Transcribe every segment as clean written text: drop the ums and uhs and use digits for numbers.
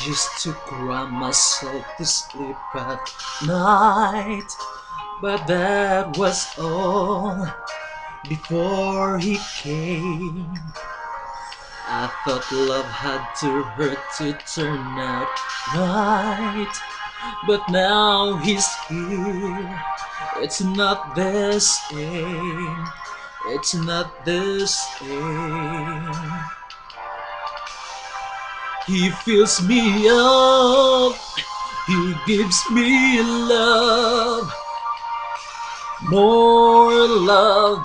just to cry myself to sleep at night. But that was all before he came. I thought love had to hurt to turn out right. But now he's here. It's not the same. It's not the same. He fills me up. He gives me love. More love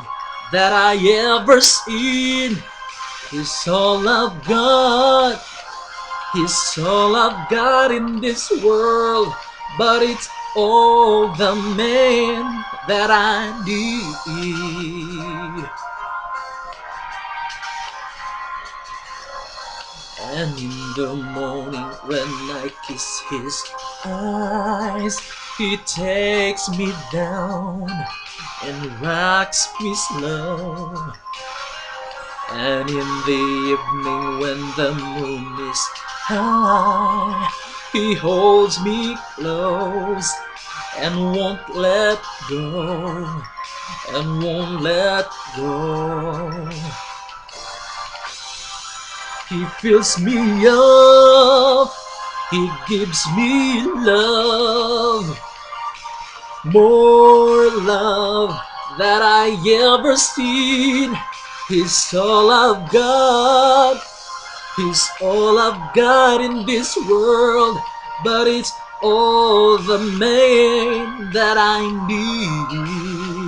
that I ever seen. He's all I've got. He's all I've got in this world. But it's all the man that I need. And in the morning when I kiss his eyes, he takes me down and rocks me slow. And in the evening when the moon is high, he holds me close and won't let go, and won't let go. He fills me up, he gives me love, more love that I ever seen. He's all I've got, he's all I've got in this world, but it's all the man that I need.